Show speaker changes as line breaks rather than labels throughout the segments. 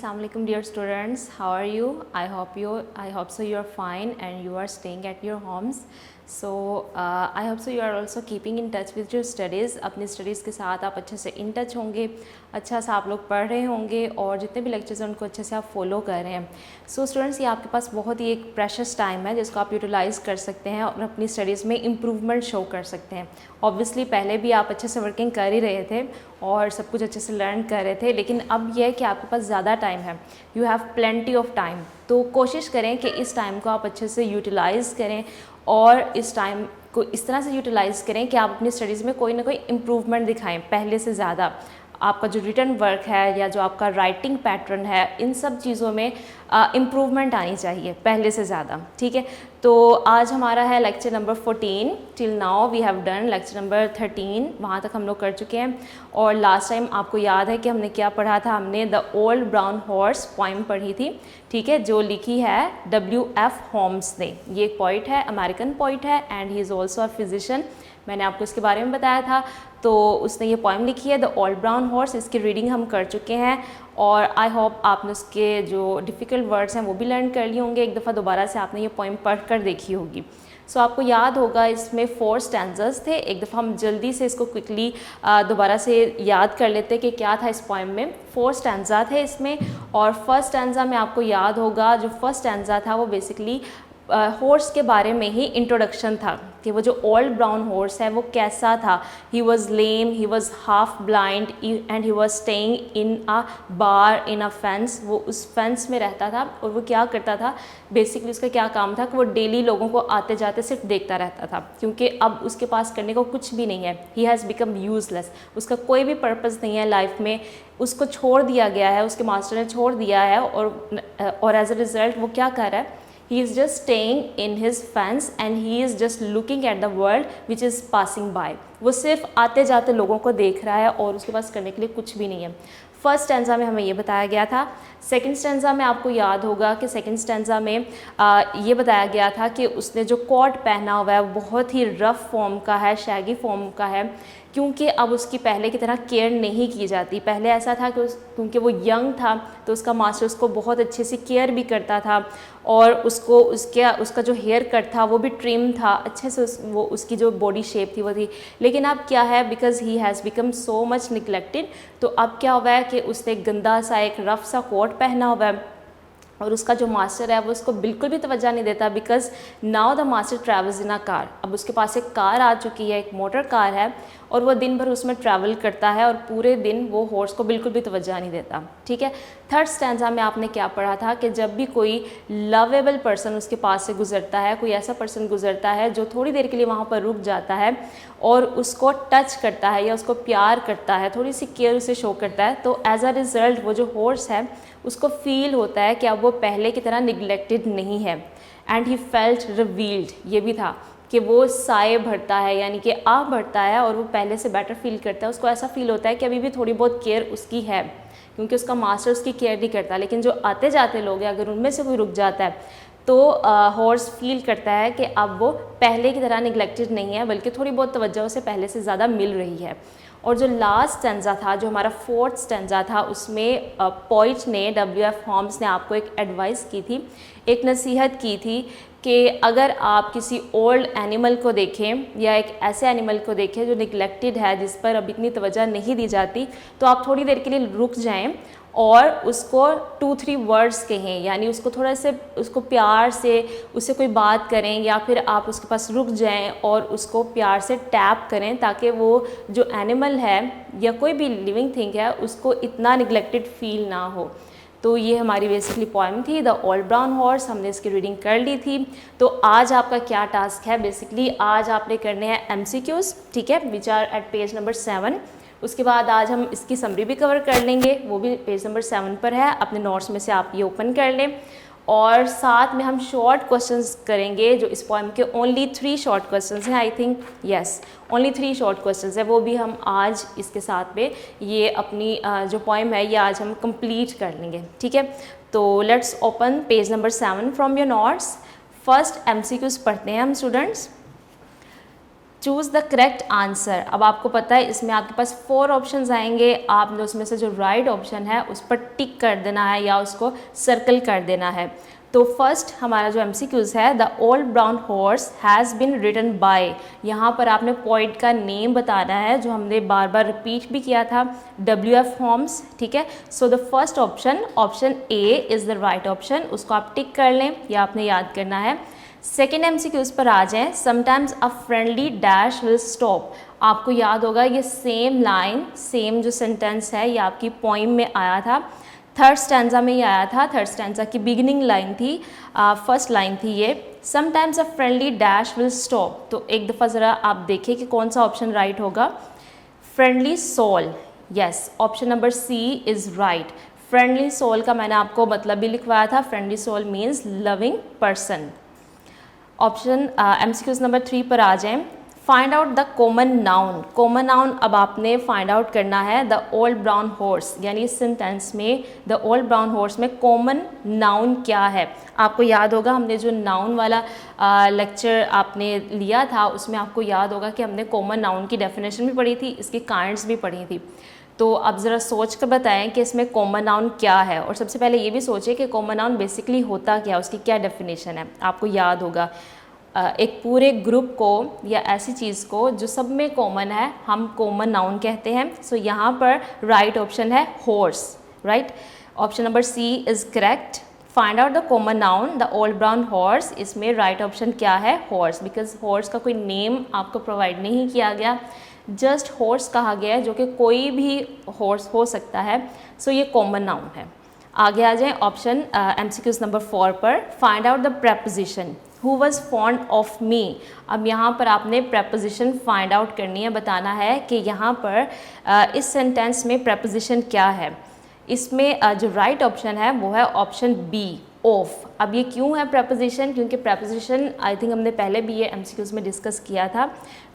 Assalamu alaikum dear students, how are you? I hope so you are fine and you are staying at your homes. So I hope so you are also keeping in touch with your studies. अपनी studies के साथ आप अच्छे से in touch होंगे, अच्छा सा आप लोग पढ़ रहे होंगे और जितने भी लेक्चर्स हैं उनको अच्छे से आप फॉलो कर रहे हैं. सो स्टूडेंट्स, ये आपके पास बहुत ही एक प्रेशियस टाइम है जिसको आप यूटिलाइज़ कर सकते हैं और अपनी स्टडीज़ में इम्प्रूवमेंट शो कर सकते हैं. ऑब्वियसली पहले भी आप अच्छे से वर्किंग कर ही रहे थे और सब कुछ अच्छे से लर्न कर रहे थे, लेकिन अब यह है कि आपके पास ज़्यादा टाइम है. You have plenty of time. तो कोशिश करें कि इस टाइम को आप अच्छे से यूटिलाइज़ करें और इस टाइम को इस तरह से यूटिलाइज़ करें कि आप अपनी स्टडीज़ में कोई ना कोई इम्प्रूवमेंट दिखाएं पहले से ज़्यादा. आपका जो रिटन वर्क है या जो आपका राइटिंग पैटर्न है, इन सब चीज़ों में इम्प्रूवमेंट आनी चाहिए पहले से ज़्यादा. ठीक है, तो आज हमारा है lecture number 14. Till now we have done lecture number 13. वहाँ तक हम लोग कर चुके हैं. और लास्ट टाइम आपको याद है कि हमने क्या पढ़ा था? हमने the old brown horse poem पढ़ी थी. ठीक है, जो लिखी है W.F. होम्स ने. ये एक पोइट है, अमेरिकन पोइट है and he is also a physician. मैंने आपको इसके बारे में बताया था. तो उसने ये पोइम लिखी है द ओल्ड ब्राउन हॉर्स. इसकी रीडिंग हम कर चुके हैं और आई होप आपने उसके जो डिफ़िकल्ट वर्ड्स हैं वो भी लर्न कर लिए होंगे. एक दफ़ा दोबारा से आपने ये पोइम पढ़ कर देखी होगी. सो आपको याद होगा इसमें 4 स्टैंजर्स थे. एक दफ़ा हम जल्दी से इसको क्विकली दोबारा से याद कर लेते कि क्या था इस पोइम में. 4 स्टैंजा थे इसमें और फर्स्ट स्टैंजा में आपको याद होगा जो फर्स्ट स्टैंजा था वो बेसिकली हॉर्स के बारे में ही इंट्रोडक्शन था कि वो जो ओल्ड ब्राउन हॉर्स है वो कैसा था. He was lame, he was half blind and he was staying in a bar in a fence. वो उस फेंस में रहता था और वो क्या करता था, बेसिकली उसका क्या काम था कि वो डेली लोगों को आते जाते सिर्फ देखता रहता था, क्योंकि अब उसके पास करने को कुछ भी नहीं है. He has become useless. उसका कोई भी पर्पज़ नहीं है लाइफ में. उसको छोड़ दिया गया है, उसके मास्टर ने छोड़ दिया है और एज अ रिज़ल्ट वो क्या कर रहा है? He is just staying in his fence and he is just looking at the world which is passing by. वो सिर्फ आते जाते लोगों को देख रहा है और उसके पास करने के लिए कुछ भी नहीं है. फर्स्ट स्टैंजा में हमें ये बताया गया था. सेकंड स्टैंजा में आपको याद होगा कि सेकंड स्टैंजा में ये बताया गया था कि उसने जो कोट पहना हुआ है वो बहुत ही रफ़ फॉर्म का है, शैगी फॉर्म का है, क्योंकि अब उसकी पहले की तरह केयर नहीं की जाती. पहले ऐसा था कि क्योंकि वो यंग था तो उसका मास्टर उसको बहुत अच्छे से केयर भी करता था और उसको उसका जो हेयर कट था वो भी ट्रिम था अच्छे से. वो उसकी जो बॉडी शेप थी वो थी. लेकिन अब क्या है, because he has become so much neglected, तो अब क्या हुआ है कि उसने गंदा सा एक रफ़ सा कोट पहना हुआ है और उसका जो मास्टर है वो उसको बिल्कुल भी तवज्जो नहीं देता. Because now the master travels in a car. अब उसके पास एक कार आ चुकी है, एक मोटर कार है और वो दिन भर उसमें ट्रैवल करता है और पूरे दिन वो हॉर्स को बिल्कुल भी तवज्जो नहीं देता. ठीक है, थर्ड स्टैंजा में आपने क्या पढ़ा था कि जब भी कोई लवेबल पर्सन उसके पास से गुजरता है, कोई ऐसा पर्सन गुजरता है जो थोड़ी देर के लिए वहाँ पर रुक जाता है और उसको टच करता है या उसको प्यार करता है, थोड़ी सी केयर उसे शो करता है, तो एज अ रिज़ल्ट वो जो हॉर्स है उसको फील होता है कि अब वो पहले की तरह निगलेक्टेड नहीं है. And he felt revealed. ये भी था कि वो साए भरता है, यानी कि आह भरता है और वो पहले से बेटर फील करता है. उसको ऐसा फील होता है कि अभी भी थोड़ी बहुत केयर उसकी है, क्योंकि उसका मास्टर उसकी केयर नहीं करता. लेकिन जो आते जाते लोग हैं, अगर उनमें से कोई रुक जाता है तो हॉर्स फील करता है कि अब वो पहले की तरह निगलेक्टेड नहीं है, बल्कि थोड़ी बहुत तवज्जो उसे पहले से ज़्यादा मिल रही है. और जो लास्ट स्टैंजा था, जो हमारा फोर्थ स्टैंजा था, उसमें पोइट ने W.F. होम्स ने आपको एक एडवाइस की थी, एक नसीहत की थी कि अगर आप किसी ओल्ड एनिमल को देखें या एक ऐसे एनिमल को देखें जो निगलेक्टेड है, जिस पर अब इतनी तवज्जो नहीं दी जाती, तो आप थोड़ी देर के लिए रुक जाएं और उसको 2-3 वर्ड्स कहें, यानी उसको थोड़ा से उसको प्यार से उससे कोई बात करें या फिर आप उसके पास रुक जाएं और उसको प्यार से टैप करें, ताकि वो जो एनिमल है या कोई भी लिविंग थिंग है उसको इतना निगलेक्टेड फील ना हो. तो ये हमारी बेसिकली पोइम थी द ओल्ड ब्राउन हॉर्स. हमने इसकी रीडिंग कर ली थी. तो आज आपका क्या टास्क है? बेसिकली आज आपने करने हैं MCQs. ठीक है, which are at page number 7. उसके बाद आज हम इसकी समरी भी कवर कर लेंगे, वो भी पेज नंबर 7 पर है. अपने नोट्स में से आप ये ओपन कर लें और साथ में हम शॉर्ट क्वेश्चंस करेंगे. जो इस पोइम के ओनली 3 शॉर्ट क्वेश्चंस हैं, I think yes only 3 short questions है, वो भी हम आज इसके साथ में ये अपनी जो पोइम है ये आज हम कंप्लीट कर लेंगे. ठीक है, तो let's open page number 7 from your notes. First MCQs पढ़ते हैं हम students. Choose the correct answer. अब आपको पता है इसमें आपके पास 4 ऑप्शंस आएंगे, आपने उसमें से जो राइट ऑप्शन है उस पर टिक कर देना है या उसको सर्कल कर देना है। तो फर्स्ट हमारा जो MCQs है, the old brown horse has been written by, यहाँ पर आपने पोइट का नेम बताना है जो हमने बार बार रिपीट भी किया था, WF होम्स। ठीक है, so the first option, option A is the right option, उसको आप टिक कर लें या आपने याद करना है। सेकेंड MCQs पर आ जाएं, sometimes a friendly dash will stop. आपको याद होगा ये सेम लाइन, सेम जो सेंटेंस है ये आपकी पोइम में आया था, थर्ड स्टैंजा में ही आया था। थर्ड स्टैंजा की बिगिनिंग लाइन थी, फर्स्ट लाइन थी ये, sometimes a friendly dash will stop. तो एक दफ़ा ज़रा आप देखिए कि कौन सा ऑप्शन राइट होगा। Friendly soul, yes, option number C is right. Friendly soul का मैंने आपको मतलब भी लिखवाया था, friendly soul means loving person. Option MCQs number 3 पर आ जाएं, find out the common noun. Common noun अब आपने फाइंड आउट करना है, द ओल्ड ब्राउन हॉर्स, यानी इस सेंटेंस में द ओल्ड ब्राउन हॉर्स में कॉमन नाउन क्या है। आपको याद होगा हमने जो नाउन वाला लेक्चर आपने लिया था उसमें आपको याद होगा कि हमने कॉमन नाउन की डेफिनेशन भी पढ़ी थी, इसकी काइंड्स भी पढ़ी थी। तो अब ज़रा सोच कर बताएं कि इसमें कॉमन नाउन क्या है, और सबसे पहले ये भी सोचें कि कॉमन नाउन बेसिकली होता क्या है, उसकी क्या डेफिनेशन है। आपको याद होगा एक पूरे ग्रुप को या ऐसी चीज़ को जो सब में कॉमन है हम कॉमन नाउन कहते हैं। सो यहाँ पर राइट ऑप्शन है horse, right, option number C is correct. Find out the common noun, the old brown horse, इसमें राइट ऑप्शन क्या है, हॉर्स, बिकॉज हॉर्स का कोई नेम आपको प्रोवाइड नहीं किया गया, जस्ट हॉर्स कहा गया है जो कि कोई भी हॉर्स हो सकता है। सो ये कॉमन नाउन है। आगे आ जाएं ऑप्शन MCQs नंबर 4 पर, find out the preposition who was fond of me. अब यहाँ पर आपने प्रेपोजिशन फाइंड आउट करनी है, बताना है कि यहाँ पर इस सेंटेंस में प्रेपोजिशन क्या है। इसमें जो राइट ऑप्शन है वो है ऑप्शन B, ऑफ। अब ये क्यों है प्रेपोजिशन, क्योंकि प्रेपोजिशन आई थिंक हमने पहले भी ये MCQs में डिस्कस किया था।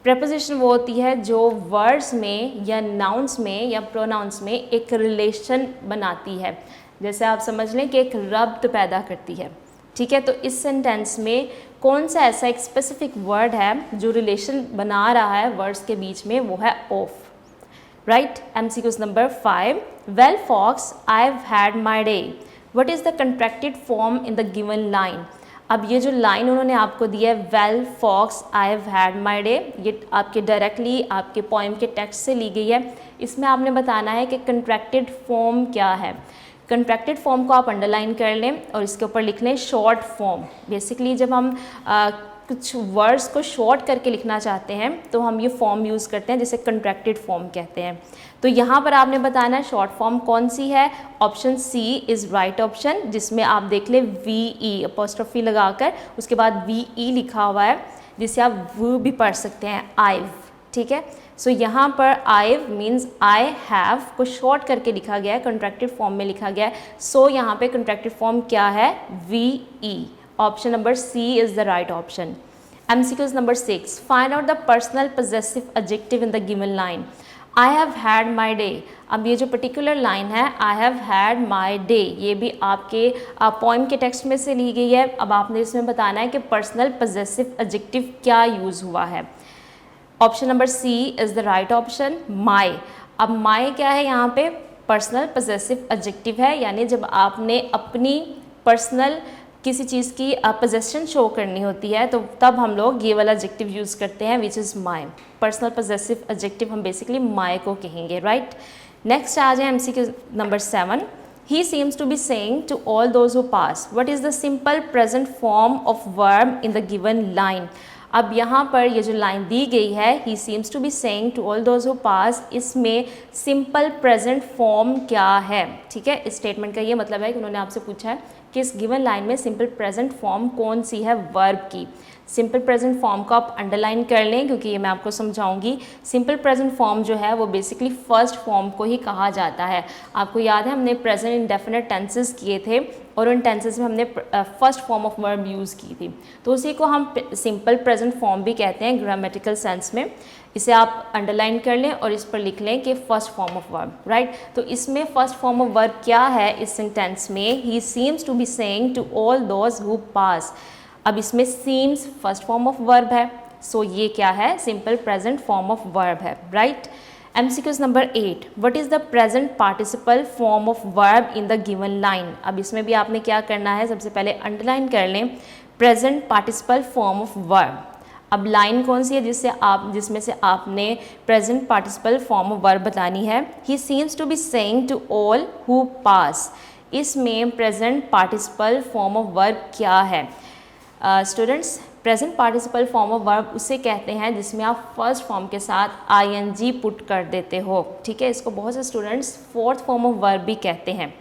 प्रेपोजिशन वो होती है जो वर्ड्स में या नाउन्स में या प्रोनाउंस में एक रिलेशन बनाती है, जैसे आप समझ लें कि एक रब्त पैदा करती है। ठीक है, तो इस सेंटेंस में कौन सा ऐसा एक स्पेसिफिक वर्ड है जो रिलेशन बना रहा है वर्ड्स के बीच में, वो है off, right. MCQs number 5, well folks I have had my day, what is the contracted form in the given line. अब ये जो लाइन उन्होंने आपको दी है, well folks I have had my day, ये आपके डायरेक्टली आपके पोएम के टेक्स्ट से ली गई है। इसमें आपने बताना है कि कंट्रैक्टेड फॉर्म क्या है। कंट्रैक्टेड फॉर्म को आप अंडरलाइन कर लें और इसके ऊपर लिख लें शॉर्ट फॉर्म। बेसिकली जब हम कुछ वर्ड्स को शॉर्ट करके लिखना चाहते हैं तो हम ये फॉर्म यूज़ करते हैं जिसे कंट्रैक्टेड फॉर्म कहते हैं। तो यहाँ पर आपने बताना है शॉर्ट फॉर्म कौन सी है। Option C is right option, जिसमें आप देख लें VE अपॉस्ट्रोफी लगाकर उसके बाद VE लिखा हुआ है, जिसे आप वो भी पढ़ सकते हैं आइव। ठीक है, सो यहाँ पर आइव मीन्स आई हैव को शॉर्ट करके लिखा गया है, कंट्रैक्टेड फॉर्म में लिखा गया है। सो यहाँ पे कंट्रैक्टेड फॉर्म क्या है, VE। Option number C is the right option. MCQs number 6, find out the personal possessive adjective in the given line. I have had my day. अब ये जो पर्टिकुलर लाइन है आई हैव हैड माई डे, ये भी आपके poem के text में से ली गई है। अब आपने इसमें बताना है कि पर्सनल पोजेसिव एडजेक्टिव क्या यूज़ हुआ है। Option number C is the right option, my. अब माई क्या है, यहाँ पे पर्सनल पोजेसिव एडजेक्टिव है, यानी जब आपने अपनी पर्सनल किसी चीज़ की पोजेशन शो करनी होती है तो तब हम लोग ये वाला एडजेक्टिव यूज़ करते हैं which is my. Personal possessive adjective हम बेसिकली माई को कहेंगे, राइट। नेक्स्ट आ जाए MCQ number 7, he seems to be saying to all those who pass, what is the simple present form of verb in the given line. अब यहाँ पर ये जो लाइन दी गई है, he seems to be saying to all those who pass, इसमें सिंपल प्रेजेंट फॉर्म क्या है। ठीक है, इस स्टेटमेंट का ये मतलब है कि उन्होंने आपसे पूछा है कि इस गिवन लाइन में सिंपल प्रेजेंट फॉर्म कौन सी है वर्ब की। सिंपल प्रेजेंट फॉर्म को आप अंडरलाइन कर लें क्योंकि ये मैं आपको समझाऊंगी। सिंपल प्रेजेंट फॉर्म जो है वो बेसिकली फर्स्ट फॉर्म को ही कहा जाता है। आपको याद है हमने प्रेजेंट इंडेफिनिट टेंसेस किए थे और उन टेंसेस में हमने first form of verb use की थी, तो उसी को हम सिंपल प्रेजेंट फॉर्म भी कहते हैं ग्रामेटिकल सेंस में। इसे आप अंडरलाइन कर लें और इस पर लिख लें कि first form of verb, right. तो इसमें फर्स्ट फॉर्म ऑफ वर्ब क्या है इस सेंटेंस में, he seems to be saying to all those who pass. अब इसमें seems first form of verb है, सो ये क्या है, simple present form of verb है, right. MCQs number 8, what is the present participle form of verb in the given line. अब इसमें भी आपने क्या करना है, सबसे पहले अंडरलाइन कर लें present participle form of verb. अब लाइन कौन सी है जिसमें से आपने present participle form of verb बतानी है। He seems to be saying to all who pass, इसमें present participle form of verb क्या है students. Present participle form of verb उसे कहते हैं जिसमें आप फर्स्ट फॉर्म के साथ ing पुट कर देते हो, ठीक है। इसको बहुत से students fourth form of verb भी कहते हैं।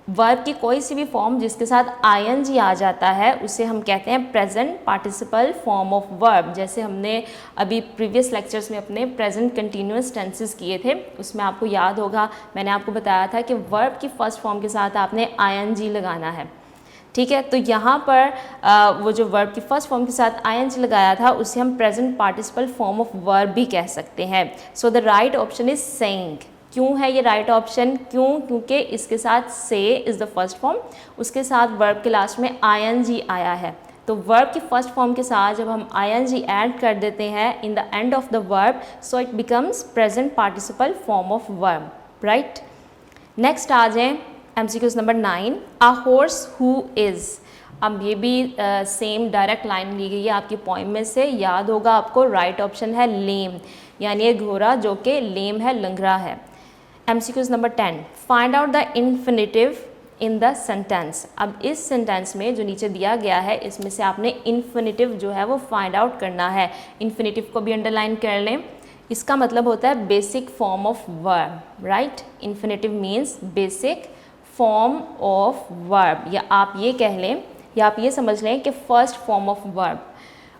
वर्ब की कोई सी भी फॉर्म जिसके साथ ing आ जाता है उसे हम कहते हैं present participle form of verb. जैसे हमने अभी प्रीवियस लेक्चर्स में अपने प्रेजेंट कंटिन्यूअस टेंसेस किए थे, उसमें आपको याद होगा मैंने आपको बताया था कि वर्ब की फर्स्ट फॉर्म के साथ आपने ing लगाना है, ठीक है। तो यहाँ पर वो जो वर्ब की फर्स्ट फॉर्म के साथ ing लगाया था उसे हम present participle form of verb भी कह सकते हैं। So the right option is saying. क्यों है ये राइट ऑप्शन, क्योंकि इसके साथ से इज़ द फर्स्ट फॉर्म, उसके साथ वर्ब के लास्ट में ing आया है। तो वर्ब की फर्स्ट फॉर्म के साथ जब हम ing ऐड कर देते हैं in the end of the verb, so it becomes present participle form of verb, right. Next आ जाएँ MCQs number 9, a horse who is. अब ये भी सेम डायरेक्ट लाइन ली गई है आपकी पोएम में से, याद होगा आपको। राइट ऑप्शन है लेम, यानी ये घोड़ा जो कि लेम है, लंगड़ा है। MCQs number 10, find out the infinitive in the sentence. अब इस सेंटेंस में जो नीचे दिया गया है इसमें से आपने इन्फिनेटिव जो है वो फाइंड आउट करना है। इन्फिनेटिव को भी अंडरलाइन कर लें, इसका मतलब होता है basic form of verb, right. Infinitive means basic form of verb, या आप ये कह लें या आप ये समझ लें कि फर्स्ट फॉर्म ऑफ वर्ब,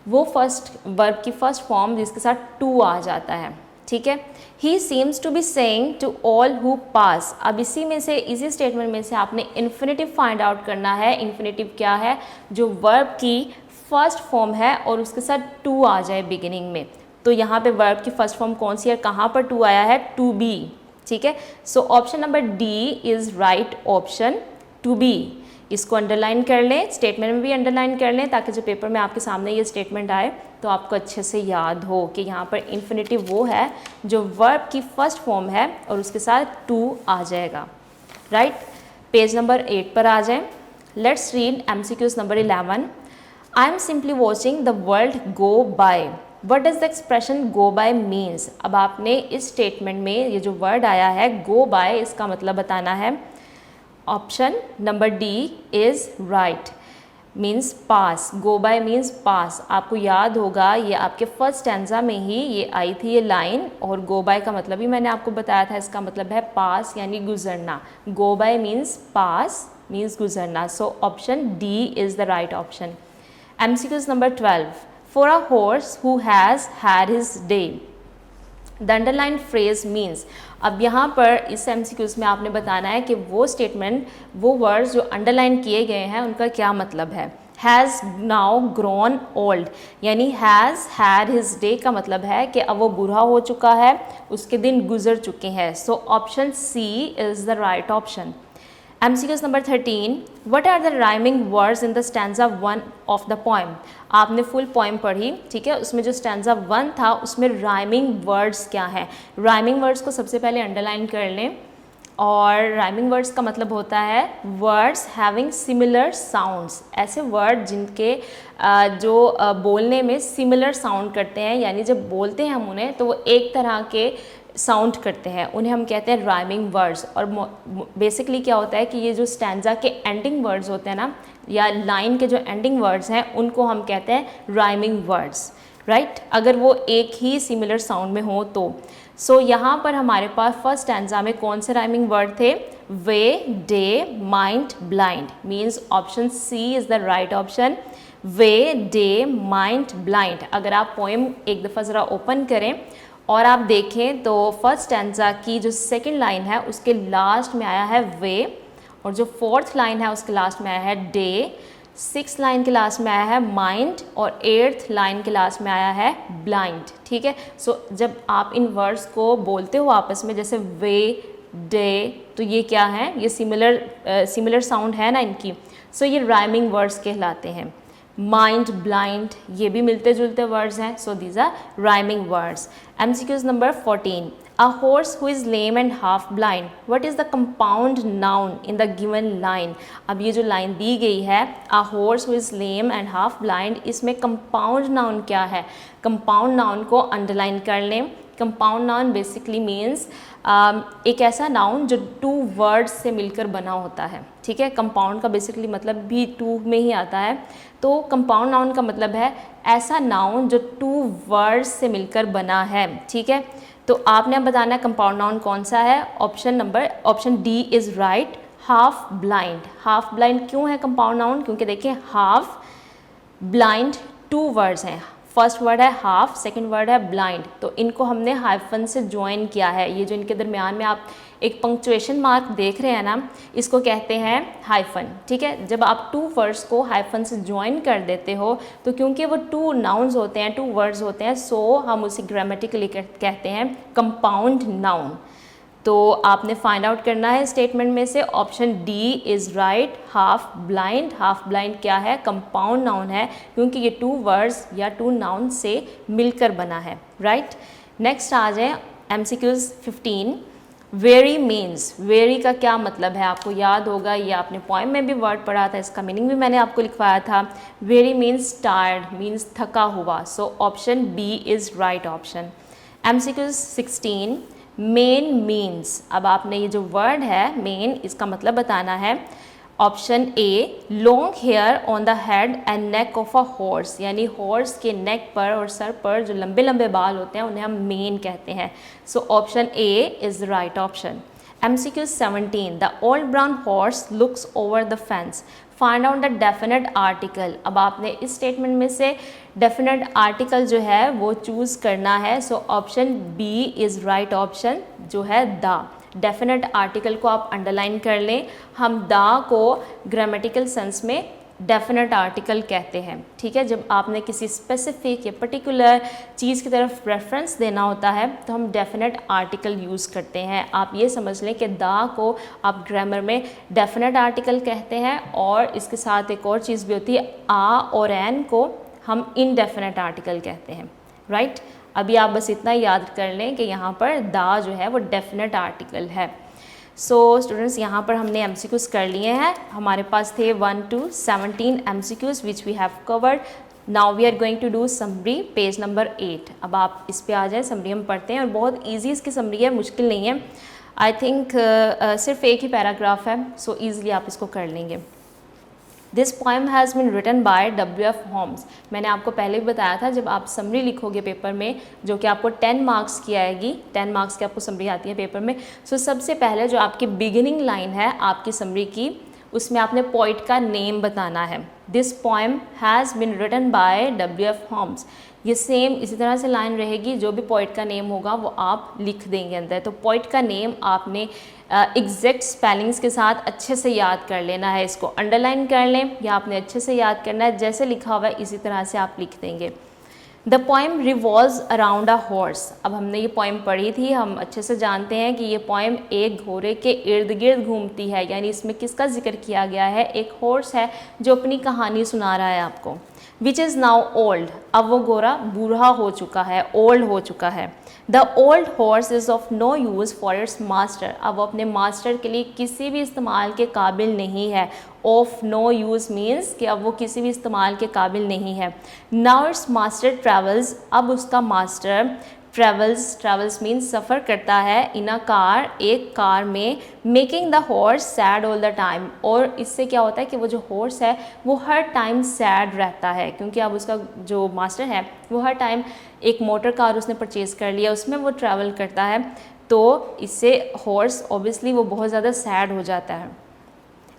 वो फर्स्ट वर्ब की फर्स्ट फॉर्म जिसके साथ टू आ जाता है, ठीक है। He seems to be saying to all who pass. अब इसी में से, इसी स्टेटमेंट में से आपने इन्फिनेटिव फाइंड आउट करना है। इन्फिनेटिव क्या है, जो वर्ब की फर्स्ट फॉर्म है और उसके साथ टू आ जाए बिगिनिंग में। तो यहाँ पे वर्ब की फर्स्ट फॉर्म कौन सी है, कहाँ पर टू आया है, टू बी, ठीक है। So option number D is right option, to be. इसको अंडरलाइन कर लें, स्टेटमेंट में भी अंडरलाइन कर लें, ताकि जो पेपर में आपके सामने ये स्टेटमेंट आए तो आपको अच्छे से याद हो कि यहाँ पर इन्फिनेटिव वो है जो वर्ब की फर्स्ट फॉर्म है और उसके साथ टू आ जाएगा, राइट। पेज नंबर 8 पर आ जाएं। Let's read MCQs number 11, I am simply watching the world go by. What does the expression go by means. अब आपने इस स्टेटमेंट में ये जो वर्ड आया है गो बाय, इसका मतलब बताना है। Option number D is right, means pass. Go by means pass. आपको याद होगा ये आपके फर्स्ट स्टैंजा में ही ये आई थी ये लाइन, और गो बाय का मतलब भी मैंने आपको बताया था, इसका मतलब है पास यानी गुजरना। गो बाय मीन्स पास, मीन्स गुजरना। So option D is the right option. MCQs number 12, for a horse who has had his day, the underlined phrase means। अब यहाँ पर इस MCQs में आपने बताना है कि वो स्टेटमेंट, वो वर्ड्स जो अंडरलाइन किए गए हैं उनका क्या मतलब है। हैज़ नाउ ग्रोन ओल्ड, यानी हैज़ हैड हिज डे का मतलब है कि अब वो बूढ़ा हो चुका है, उसके दिन गुजर चुके हैं। So option C is the right option. MCQs number 13, what are the rhyming words in the stanza 1 of the poem। आपने फुल पोएम पढ़ी, ठीक है, उसमें जो स्टैंजा 1 था उसमें राइमिंग वर्ड्स क्या है। राइमिंग वर्ड्स को सबसे पहले अंडरलाइन कर लें, और राइमिंग वर्ड्स का मतलब होता है वर्ड्स हैविंग सिमिलर साउंड्स। ऐसे वर्ड जिनके जो बोलने में सिमिलर साउंड करते हैं, यानी जब बोलते हैं हम उन्हें तो वो एक तरह के साउंड करते हैं, उन्हें हम कहते हैं राइमिंग वर्ड्स। और बेसिकली क्या होता है कि ये जो स्टैंजा के एंडिंग वर्ड्स होते हैं ना, या लाइन के जो एंडिंग वर्ड्स हैं, उनको हम कहते हैं राइमिंग वर्ड्स, राइट, अगर वो एक ही सिमिलर साउंड में हो तो। सो यहाँ पर हमारे पास फर्स्ट स्टैंजा में कौन से राइमिंग वर्ड थे, way, day, mind, blind, means option C is the right option. Way, day, mind, blind. अगर आप पोएम एक दफ़ा ज़रा ओपन करें और आप देखें तो फर्स्ट स्टैंजा की जो सेकंड लाइन है उसके लास्ट में आया है वे, और जो फोर्थ लाइन है उसके लास्ट में आया है डे, सिक्स लाइन के लास्ट में आया है माइंड, और एट्थ लाइन के लास्ट में आया है ब्लाइंड, ठीक है। सो जब आप इन वर्ड्स को बोलते हो आपस में, जैसे वे, डे, तो ये क्या है, ये सिमिलर साउंड है ना इनकी। सो ये राइमिंग वर्ड्स कहलाते हैं। माइंड, ब्लाइंड, ये भी मिलते जुलते वर्ड्स हैं, so these are rhyming words. MCQs number 14, a horse who is lame and half blind, what is the compound noun in the given line? अब ये जो लाइन दी गई है a horse who is lame and half blind, इसमें compound noun क्या है? कंपाउंड नाउन को अंडरलाइन कर लें। कंपाउंड नाउन बेसिकली मीन्स एक ऐसा नाउन जो 2 वर्ड्स से मिलकर बना होता है, ठीक है। कंपाउंड का बेसिकली मतलब भी 2 में ही आता है, तो कंपाउंड नाउन का मतलब है ऐसा नाउन जो 2 वर्ड्स से मिलकर बना है, ठीक है। तो आपने अब बताना है कंपाउंड नाउन कौन सा है। Option D is right, half blind. Half blind क्यों है कंपाउंड नाउन? क्योंकि देखिए हाफ, ब्लाइंड 2 वर्ड्स हैं। फर्स्ट वर्ड है हाफ, सेकंड वर्ड है ब्लाइंड, तो इनको हमने हाइफन से ज्वाइन किया है। ये जो इनके दरमियान में आप एक पंक्चुएशन मार्क देख रहे हैं ना, इसको कहते हैं हाइफन, ठीक है। जब आप 2 वर्ड्स को हाइफन से ज्वाइन कर देते हो तो क्योंकि वो 2 नाउन्स होते हैं, 2 वर्ड्स होते हैं, सो हम उसे ग्रामेटिकली कहते हैं कंपाउंड नाउन। तो आपने फाइंड आउट करना है स्टेटमेंट में से option D is right, half blind. Half blind क्या है? कंपाउंड नाउन है, क्योंकि ये 2 वर्ड्स या 2 नाउन से मिलकर बना है, राइट। नेक्स्ट आ जाए MCQs 15, वेरी मीन्स। वेरी का क्या मतलब है? आपको याद होगा, ये आपने पोएम में भी वर्ड पढ़ा था, इसका मीनिंग भी मैंने आपको लिखवाया था। वेरी मीन्स टायर्ड, मीन्स थका हुआ, so option B is right option. MCQs 16, mane means. अब आपने ये जो वर्ड है मेन, इसका मतलब बताना है। Option A, long hair on the head and neck of a horse, यानी हॉर्स के नेक पर और सर पर जो लंबे लंबे बाल होते हैं उन्हें हम मेन कहते हैं, so option A is right option. MCQ 17, the old brown horse looks over the fence, find out the definite article. अब आपने इस स्टेटमेंट में से डेफिनेट आर्टिकल जो है वो चूज़ करना है, so option B is right option, जो है द। डेफिनेट आर्टिकल को आप अंडरलाइन कर लें, हम द को ग्रामेटिकल सेंस में डेफिनेट आर्टिकल कहते हैं, ठीक है। जब आपने किसी स्पेसिफिक या पर्टिकुलर चीज़ की तरफ रेफरेंस देना होता है तो हम डेफिनेट आर्टिकल यूज़ करते हैं। आप ये समझ लें कि द को आप ग्रामर में डेफिनेट आर्टिकल कहते हैं, और इसके साथ एक और चीज़ भी होती है, आ और एन को हम इनडेफिनेट आर्टिकल कहते हैं, राइट। अभी आप बस इतना याद कर लें कि यहाँ पर द जो है वो डेफिनेट आर्टिकल है। सो स्टूडेंट्स, यहाँ पर हमने MCQs कर लिए हैं। हमारे पास थे 1 to 17 MCQs which we have covered. Now we are going to do summary, page number 8। अब आप इस पे आ जाए, समरी हम पढ़ते हैं, और बहुत ईजी इसकी समरी है, मुश्किल नहीं है। आई थिंक सिर्फ एक ही पैराग्राफ है, सो ईज़िली आप इसको कर लेंगे। This poem has been written by W.F. Holmes. मैंने आपको पहले भी बताया था, जब आप समरी लिखोगे पेपर में, जो कि आपको 10 मार्क्स की आएगी, 10 मार्क्स की आपको समरी आती है पेपर में, सो सबसे पहले जो आपकी बिगिनिंग लाइन है आपकी समरी की, उसमें आपने पोइट का नेम बताना है। This poem has been written by W.F. Holmes. ये सेम इसी तरह से लाइन रहेगी, जो भी पोइट का नेम होगा वो आप लिख देंगे अंदर। तो पोइट का नेम आपने एग्जैक्ट स्पेलिंग्स के साथ अच्छे से याद कर लेना है, इसको अंडरलाइन कर लें, या आपने अच्छे से याद करना है, जैसे लिखा हुआ है इसी तरह से आप लिख देंगे। The poem revolves around a horse. अब हमने ये पोएम पढ़ी थी, हम अच्छे से जानते हैं कि ये पोएम एक घोड़े के इर्द गिर्द घूमती है, यानी इसमें किसका जिक्र किया गया है? एक हॉर्स है जो अपनी कहानी सुना रहा है आपको। विच इज़ नाउ ओल्ड, अब वो घोड़ा बूढ़ा हो चुका है, ओल्ड हो चुका है। The old horse is of no use for its master, अब वो अपने मास्टर के लिए किसी भी इस्तेमाल के काबिल नहीं है। ऑफ नो यूज़ मीन्स कि अब वो किसी भी इस्तेमाल के काबिल नहीं है। नाउ इट्स मास्टर ट्रैवल्स, अब उसका मास्टर ट्रैवल्स मीन्स सफ़र करता है, इन अ कार, एक कार में, making the horse sad all the time, और इससे क्या होता है कि वो जो हॉर्स है वो हर टाइम सैड रहता है, क्योंकि अब उसका जो मास्टर है वो हर टाइम, एक मोटर कार उसने परचेज़ कर लिया, उसमें वो ट्रैवल करता है, तो इससे हॉर्स ऑब्वियसली वो बहुत ज़्यादा सैड हो जाता है।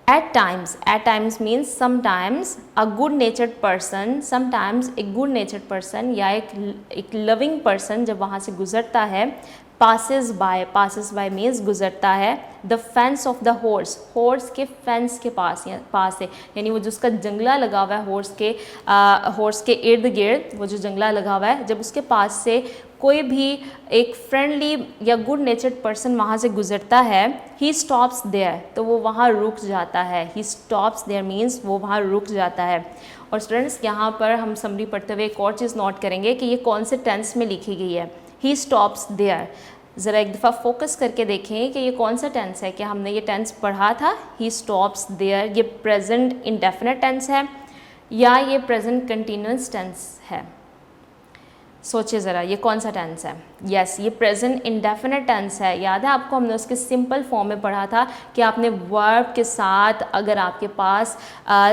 At times means sometimes a good natured person, sometimes a good natured person या एक loving person जब वहाँ से गुजरता है, passes by means गुजरता है, the fence of the horse के fence के पास है, यानी वो जो उसका जंगला लगा हुआ है हॉर्स के इर्द गिर्द, वो जो जंगला लगा हुआ है, जब उसके पास से कोई भी एक फ्रेंडली या गुड नेचर्ड पर्सन वहाँ से गुजरता है, ही स्टॉप्स देयर, तो वो वहाँ रुक जाता है। ही स्टॉप्स देयर मीन्स वो वहाँ रुक जाता है। और स्टूडेंट्स यहाँ पर हम समरी पढ़ते हुए एक और चीज़ नोट करेंगे कि ये कौन से टेंस में लिखी गई है। ही स्टॉप्स देयर, ज़रा एक दफ़ा फोकस करके देखें कि ये कौन सा टेंस है। क्या हमने ये टेंस पढ़ा था, ही स्टॉप्स देयर, ये प्रेजेंट इंडेफिनिट टेंस है या ये प्रेजेंट कंटिन्यूअस टेंस है? सोचिए ज़रा, ये कौन सा टेंस है? यस, ये प्रेजेंट इंडेफिनिट टेंस है। याद है आपको, हमने उसके सिंपल फॉर्म में पढ़ा था कि आपने वर्ब के साथ अगर आपके पास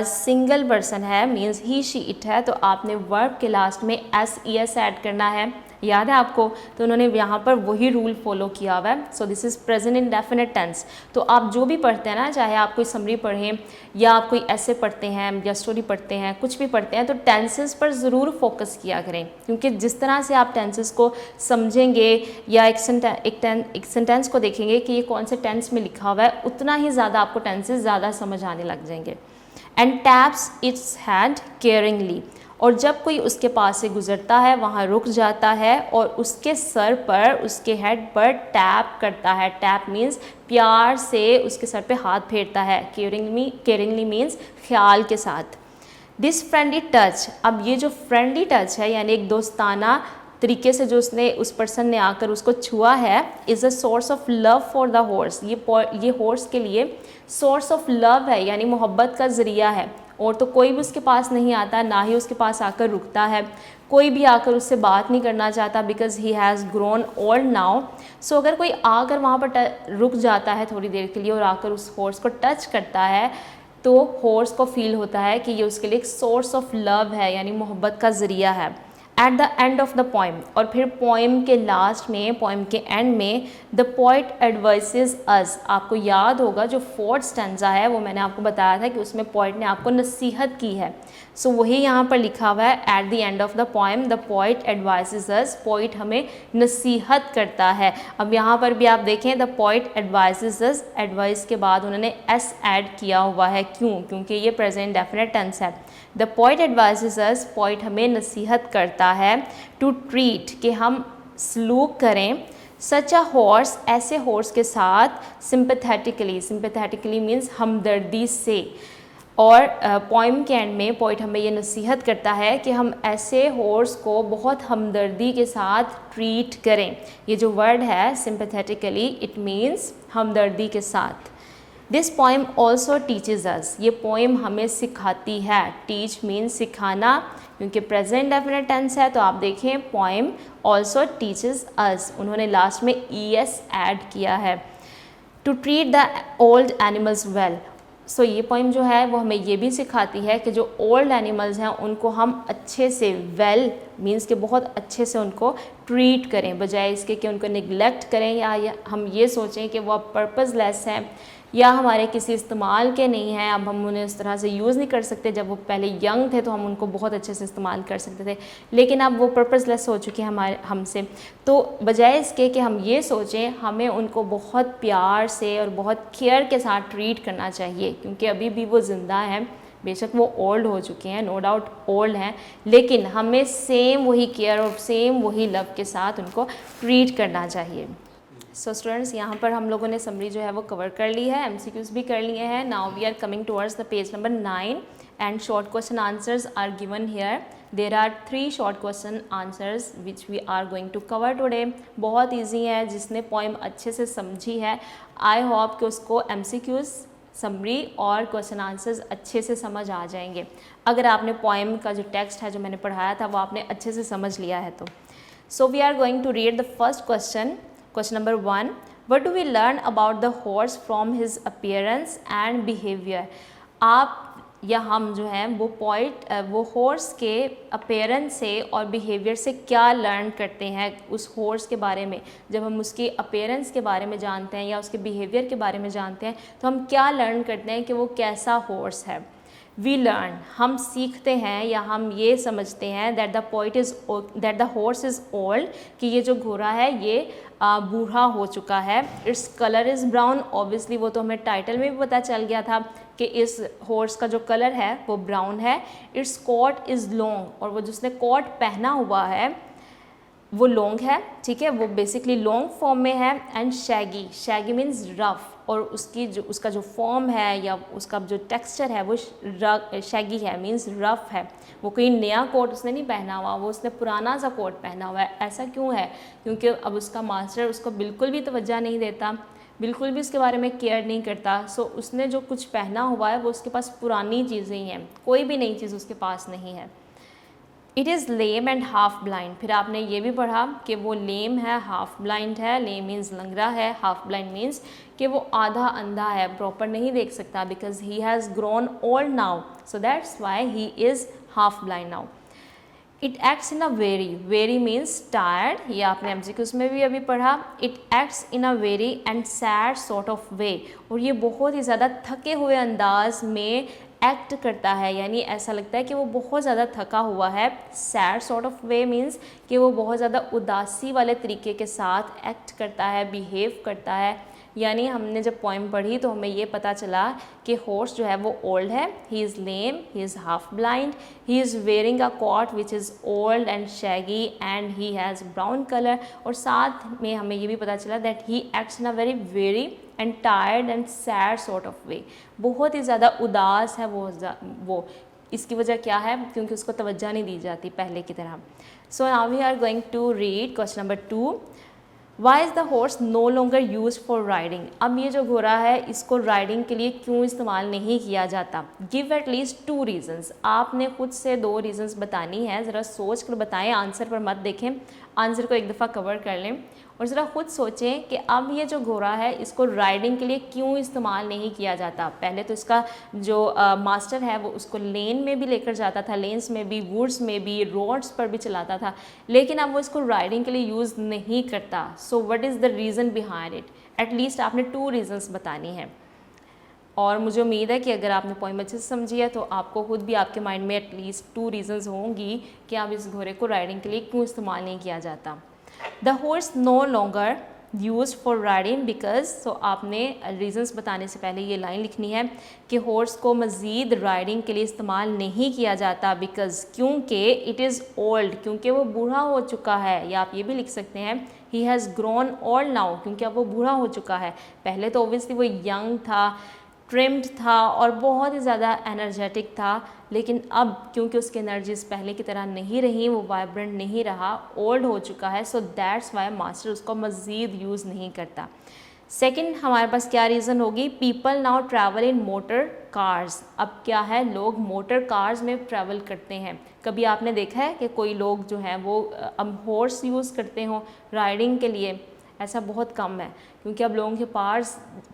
सिंगल पर्सन है, मीन्स ही शी इट है, तो आपने वर्ब के लास्ट में एस ई एस ऐड करना है। याद है आपको? तो उन्होंने यहाँ पर वही रूल फॉलो किया हुआ है। So this is present indefinite tense. तो आप जो भी पढ़ते हैं ना, चाहे आप कोई समरी पढ़ें या आप कोई ऐसे पढ़ते हैं या स्टोरी पढ़ते हैं, कुछ भी पढ़ते हैं, तो टेंसेस पर ज़रूर फोकस किया करें, क्योंकि जिस तरह से आप टेंसेस को समझेंगे या एक सेंटेंस को देखेंगे कि ये कौन से टेंस में लिखा हुआ है, उतना ही ज़्यादा आपको टेंसेस ज़्यादा समझ आने लग जाएंगे। एंड टैप्स इट्स हैंड केयरिंगली, और जब कोई उसके पास से गुजरता है वहाँ रुक जाता है और उसके सर पर, उसके हेड पर टैप करता है। टैप मीन्स प्यार से उसके सर पे हाथ फेरता है। केयरिंगली मीन्स ख्याल के साथ। दिस फ्रेंडली टच, अब ये जो फ्रेंडली टच है यानी एक दोस्ताना तरीके से जो उस पर्सन ने आकर उसको छुआ है, is a source of love for the horse. ये हॉर्स के लिए सोर्स ऑफ लव है, यानी मोहब्बत का ज़रिया है। और तो कोई भी उसके पास नहीं आता, ना ही उसके पास आकर रुकता है, कोई भी आकर उससे बात नहीं करना चाहता, because he has grown old now. So अगर कोई आकर वहाँ पर रुक जाता है थोड़ी देर के लिए और आकर उस हॉर्स को टच करता है, तो हॉर्स को फील होता है कि ये उसके लिए एक सोर्स ऑफ लव है, यानी मोहब्बत का ज़रिया है। At the end of the poem, और फिर पोइम के लास्ट में, पोइम के एंड में, द पोइट एडवाइसेस अस। आपको याद होगा जो फोर्थ स्टैंजा है वो मैंने आपको बताया था कि उसमें पोइट ने आपको नसीहत की है। सो वही यहाँ पर लिखा हुआ है, at the end of the poem the poet advices us. Poet हमें नसीहत करता है। अब यहाँ पर भी आप देखें, the poet advices us, advice के बाद उन्होंने एस ऐड किया हुआ है। क्यों? क्योंकि ये प्रेजेंट डेफिनेट टेंस है। The poet advices us, poet हमें नसीहत करता है, टू ट्रीट, कि हम सलूक करें, सच अ हॉर्स, ऐसे हॉर्स के साथ, सिंपैथेटिकली, सिंपैथेटिकली मीन्स हमदर्दी से। और पोइम के एंड में पोइट हमें ये नसीहत करता है कि हम ऐसे हॉर्स को बहुत हमदर्दी के साथ ट्रीट करें। ये जो वर्ड है सिंपैथेटिकली, इट मीन्स हमदर्दी के साथ। दिस पोइम ऑल्सो टीचेज अस, ये पोइम हमें सिखाती है। टीच मीन्स सिखाना, क्योंकि प्रेजेंट डेफिनेट टेंस है, तो आप देखें पोइम ऑल्सो टीचेज अस, उन्होंने लास्ट में ई एस ऐड किया है। To treat the old animals well, so ये पोइम जो है वो हमें ये भी सिखाती है कि जो ओल्ड एनिमल्स हैं उनको हम अच्छे से, वेल मीन्स कि बहुत अच्छे से उनको ट्रीट करें, बजाय इसके कि उनको निगलेक्ट करें या हम ये सोचें कि वो पर्पसलेस हैं या हमारे किसी इस्तेमाल के नहीं हैं, अब हम उन्हें उस तरह से यूज़ नहीं कर सकते। जब वो पहले यंग थे तो हम उनको बहुत अच्छे से इस्तेमाल कर सकते थे, लेकिन अब वो पर्पसलेस हो चुके हैं हमसे। तो बजाय इसके कि हम ये सोचें, हमें उनको बहुत प्यार से और बहुत केयर के साथ ट्रीट करना चाहिए, क्योंकि अभी भी वो ज़िंदा हैं। बेशक वो ओल्ड हो चुके हैं, नो डाउट ओल्ड हैं, लेकिन हमें सेम वही केयर और सेम वही लव के साथ उनको ट्रीट करना चाहिए। सो स्टूडेंट्स, यहाँ पर हम लोगों ने समरी जो है वो कवर कर ली है, एमसीक्यूज भी कर लिए हैं। Now we are coming towards the page number 9 and short question answers are given here. There are 3 short question answers which we are going to cover today. बहुत ईजी है, जिसने पोइम अच्छे से समझी है, आई होप कि उसको MCQs, summary और क्वेश्चन आंसर्स अच्छे से समझ आ जाएंगे। अगर आपने पोइम का जो टेक्स्ट है जो मैंने पढ़ाया था वो आपने अच्छे से समझ लिया है तो। So we are going to read the first question. Question number 1, what do we learn about the horse from his appearance and behavior? आप या हम जो हैं वो हॉर्स के अपीयरेंस से और बिहेवियर से क्या लर्न करते हैं उस हॉर्स के बारे में। जब हम उसकी अपीयरेंस के बारे में जानते हैं या उसके बिहेवियर के बारे में जानते हैं तो हम क्या लर्न करते हैं कि वो कैसा हॉर्स है। वी लर्न, हम सीखते हैं या हम ये समझते हैं that the horse is old, कि ये जो घोड़ा है ये बूढ़ा हो चुका है। Its colour is brown, obviously वो तो हमें टाइटल में भी पता चल गया था कि इस हॉर्स का जो कलर है वो ब्राउन है। इट्स कोट इज़ लॉन्ग, और वो जिसने कोट पहना हुआ है वो लॉन्ग है, ठीक है, वो बेसिकली लॉन्ग फॉर्म में है। And Shaggy, Shaggy means rough, और उसका जो फॉर्म है या उसका जो टेक्सचर है वो शैगी है, मीन्स रफ है। वो कोई नया कोट उसने नहीं पहना हुआ, वो उसने पुराना सा कोट पहना हुआ है। ऐसा क्यों है? क्योंकि अब उसका मास्टर उसको बिल्कुल भी तवज्जो नहीं देता, बिल्कुल भी उसके बारे में केयर नहीं करता। सो उसने जो कुछ पहना हुआ है वो उसके पास पुरानी चीज़ें ही हैं, कोई भी नई चीज़ उसके पास नहीं है। It is lame and half blind, फिर आपने ये भी पढ़ा कि वो लेम है, हाफ ब्लाइंड है। लेम मीन्स लंगड़ा है, हाफ ब्लाइंड मीन्स कि वो आधा अंधा है, प्रॉपर नहीं देख सकता, because he has grown old now, so that's why he is half blind now. It acts in a very, very means tired, ये आपने एमसीक्यूज़ में भी अभी पढ़ा। It acts in a very and sad sort of वे, और ये बहुत ही ज़्यादा थके हुए अंदाज में एक्ट करता है, यानी ऐसा लगता है कि वो बहुत ज़्यादा थका हुआ है। Sad sort of way means कि वो बहुत ज़्यादा उदासी वाले तरीके के साथ एक्ट करता है, बिहेव करता है। यानी हमने जब पोइम पढ़ी तो हमें ये पता चला कि हॉर्स जो है वो ओल्ड है, he is lame, he is half blind, he is wearing a coat which is old and shaggy and he has brown colour. और साथ में हमें ये भी पता चला that he acts in a very and tired and sad sort of way, बहुत ही ज़्यादा उदास है वो। इसकी वजह क्या है? क्योंकि उसको तवज्जो नहीं दी जाती पहले की तरह। So now we are going to read question number 2। Why is the horse no longer use for riding, अब ये जो घोड़ा है इसको राइडिंग के लिए क्यों इस्तेमाल नहीं किया जाता? गिव एट लीस्ट 2 रीजन्स, आपने खुद से 2 रीजन्स बतानी है, ज़रा सोच कर बताएं, आंसर पर मत देखें, आंसर को एक दफ़ा कवर कर लें और ज़रा खुद सोचें कि अब ये जो घोड़ा है इसको राइडिंग के लिए क्यों इस्तेमाल नहीं किया जाता। पहले तो इसका जो मास्टर है वो उसको लेन में भी लेकर जाता था, लेन्स में भी, वुड्स में भी, रोड्स पर भी चलाता था, लेकिन अब वो इसको राइडिंग के लिए यूज़ नहीं करता। So what is the reason behind it? At least आपने 2 रीजन्स बतानी है। और मुझे उम्मीद है कि अगर आपने पॉइंट अच्छे से समझी है तो आपको खुद भी आपके माइंड में एटलीस्ट 2 रीजन्स होंगी कि अब इस घोड़े को राइडिंग के लिए क्यों इस्तेमाल नहीं किया जाता। The horse no longer use for riding because, so आपने रीजंस बताने से पहले ये लाइन लिखनी है कि हॉर्स को मज़ीद राइडिंग के लिए इस्तेमाल नहीं किया जाता बिकॉज, क्योंकि इट इज़ ओल्ड, क्योंकि वो बूढ़ा हो चुका है। या आप ये भी लिख सकते हैं ही हैज़ ग्रोन ओल्ड नाउ, क्योंकि अब वो बूढ़ा हो चुका है। पहले तो ओब्वियसली वो यंग था, ट्रिम्ड था और बहुत ही ज़्यादा एनर्जेटिक था, लेकिन अब क्योंकि उसकी एनर्जीज पहले की तरह नहीं रही, वो वाइब्रेंट नहीं रहा, ओल्ड हो चुका है। सो दैट्स वाई मास्टर उसको मज़ीद यूज़ नहीं करता। सेकंड हमारे पास क्या रीज़न होगी? People now travel in motor cars, अब क्या है, लोग मोटर कार्स में ट्रैवल करते हैं। कभी आपने देखा है कि कोई लोग जो हैं वो अब हॉर्स यूज़ करते हों राइडिंग के लिए? ऐसा बहुत कम है, क्योंकि अब लोगों के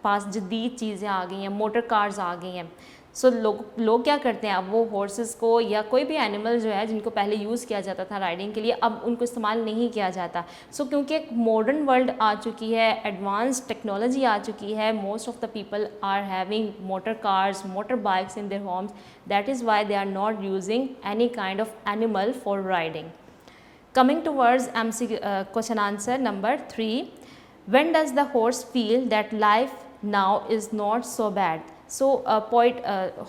पास जदीद चीज़ें आ गई हैं, मोटर कार्स आ गई हैं। सो लोग क्या करते हैं, अब वो हॉर्सेस को या कोई भी एनिमल जो है जिनको पहले यूज़ किया जाता था राइडिंग के लिए, अब उनको इस्तेमाल नहीं किया जाता। सो क्योंकि एक मॉडर्न वर्ल्ड आ चुकी है, एडवांस टेक्नोलॉजी आ चुकी है, most of the people are having motor cars, motor bikes in their homes, that is why they are not using any kind of animal for riding. Coming towards question answer number 3, when does the horse feel that life now is not so bad? So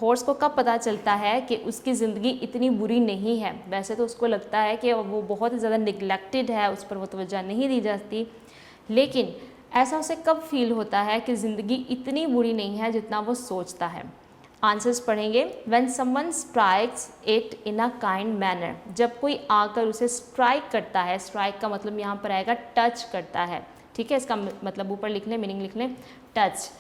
horse को कब पता चलता है कि उसकी ज़िंदगी इतनी बुरी नहीं है? वैसे तो उसको लगता है कि वो बहुत ही ज़्यादा निगलेक्टेड है, उस पर वो तवज्जो नहीं दी जाती, लेकिन ऐसा उसे कब फील होता है कि ज़िंदगी इतनी बुरी नहीं है जितना वो सोचता है? आंसर्स पढ़ेंगे। When someone strikes it in a kind manner, जब कोई आकर उसे स्ट्राइक करता है, स्ट्राइक का मतलब यहाँ पर आएगा टच करता है, ठीक है, इसका मतलब ऊपर लिख लें, मीनिंग लिख लें, touch,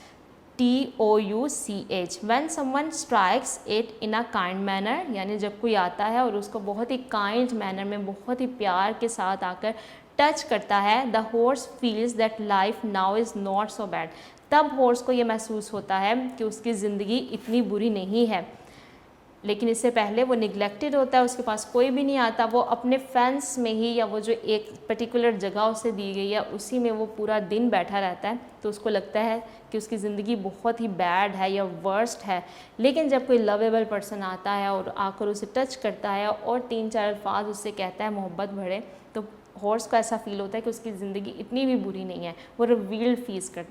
TOUCH। When someone strikes it in a kind manner, यानी जब कोई आता है और उसको बहुत ही काइंड मैनर में, बहुत ही प्यार के साथ आकर टच करता है, the horse feels that life now is not so bad, तब हॉर्स को ये महसूस होता है कि उसकी ज़िंदगी इतनी बुरी नहीं है। लेकिन इससे पहले वो निगलेक्टेड होता है, उसके पास कोई भी नहीं आता, वो अपने फेंस में ही या वो जो एक पर्टिकुलर जगह उसे दी गई है उसी में वो पूरा दिन बैठा रहता है, तो उसको लगता है कि उसकी ज़िंदगी बहुत ही बैड है या वर्स्ट है। लेकिन जब कोई लवेबल पर्सन आता है और आकर उसे टच करता है और 3-4 अल्फाज उससे कहता है मोहब्बत भरे, तो हॉर्स को ऐसा फील होता है कि उसकी ज़िंदगी इतनी भी बुरी नहीं है, वो रिवील्ड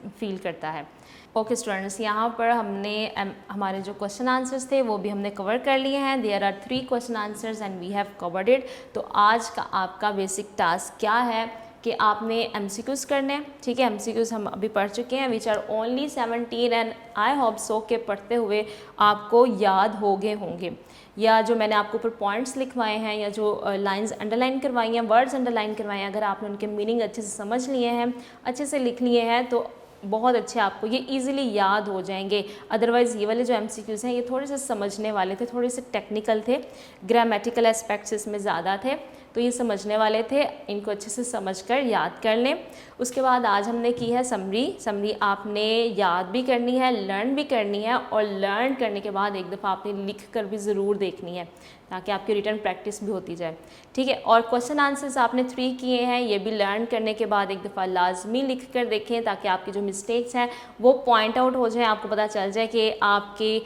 फील करता है। ओके स्टूडेंट्स, यहाँ पर हमने हमारे जो क्वेश्चन आंसर्स थे वो भी हमने कवर कर लिए हैं। There are 3 question answers and we have covered it. तो आज का आपका बेसिक टास्क क्या है कि आपने MCQs करने, ठीक है, MCQs हम अभी पढ़ चुके हैं, which are only 17 and I hope so के पढ़ते हुए आपको याद हो गए होंगे, या जो मैंने आपको ऊपर पॉइंट्स लिखवाए हैं या जो लाइंस अंडरलाइन करवाई हैं, वर्ड्स अंडरलाइन करवाए हैं, अगर आपने उनके मीनिंग अच्छे से समझ लिए हैं, अच्छे से लिख लिए हैं तो बहुत अच्छे आपको ये इजीली याद हो जाएंगे। अदरवाइज़ ये वाले जो MCQs हैं ये थोड़े से समझने वाले थे, थोड़े से टेक्निकल थे, ग्रामेटिकल एस्पेक्ट्स इसमें ज़्यादा थे, तो ये समझने वाले थे, इनको अच्छे से समझकर याद कर लें। उसके बाद आज हमने की है समरी आपने याद भी करनी है, लर्न भी करनी है, और लर्न करने के बाद एक दफ़ा आपने लिख कर भी ज़रूर देखनी है ताकि आपकी रिटर्न प्रैक्टिस भी होती जाए, ठीक है। और क्वेश्चन आंसर्स आपने 3 किए हैं, ये भी लर्न करने के बाद एक दफ़ा लाजमी लिख कर देखें ताकि आपकी जो मिस्टेक्स हैं वो पॉइंट आउट हो जाए, आपको पता चल जाए कि आपकी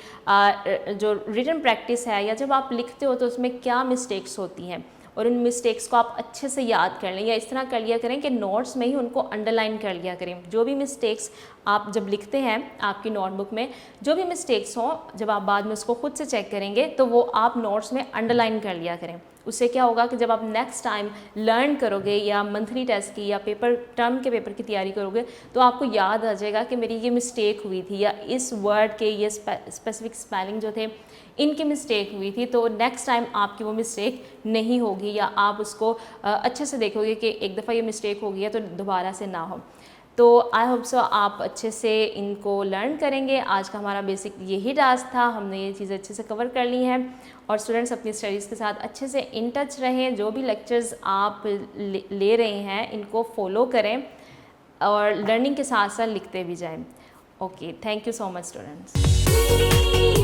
जो रिटर्न प्रैक्टिस है या जब आप लिखते हो तो उसमें क्या मिस्टेक्स होती हैं, और उन मिस्टेक्स को आप अच्छे से याद कर लें, या इस तरह कर लिया करें कि नोट्स में ही उनको अंडरलाइन कर लिया करें। जो भी मिस्टेक्स आप जब लिखते हैं आपकी नोटबुक में, जो भी मिस्टेक्स हों, जब आप बाद में उसको खुद से चेक करेंगे तो वो आप नोट्स में अंडरलाइन कर लिया करें। उससे क्या होगा कि जब आप नेक्स्ट टाइम लर्न करोगे या मंथली टेस्ट की या टर्म के पेपर की तैयारी करोगे तो आपको याद आ जाएगा कि मेरी ये मिस्टेक हुई थी, या इस वर्ड के ये स्पेसिफिक स्पेलिंग जो थे इनकी मिस्टेक हुई थी, तो नेक्स्ट टाइम आपकी वो मिस्टेक नहीं होगी, या आप उसको अच्छे से देखोगे कि एक दफ़ा ये मिस्टेक हो गई है तो दोबारा से ना हो। तो आई होप सो आप अच्छे से इनको लर्न करेंगे। आज का हमारा बेसिक यही टास्क था, हमने ये चीज़ें अच्छे से कवर कर ली हैं। और स्टूडेंट्स अपनी स्टडीज़ के साथ अच्छे से इन टच रहें, जो भी लेक्चर्स आप ले रहे हैं इनको फॉलो करें और लर्निंग के साथ साथ लिखते भी जाएं। Okay, thank you so much students.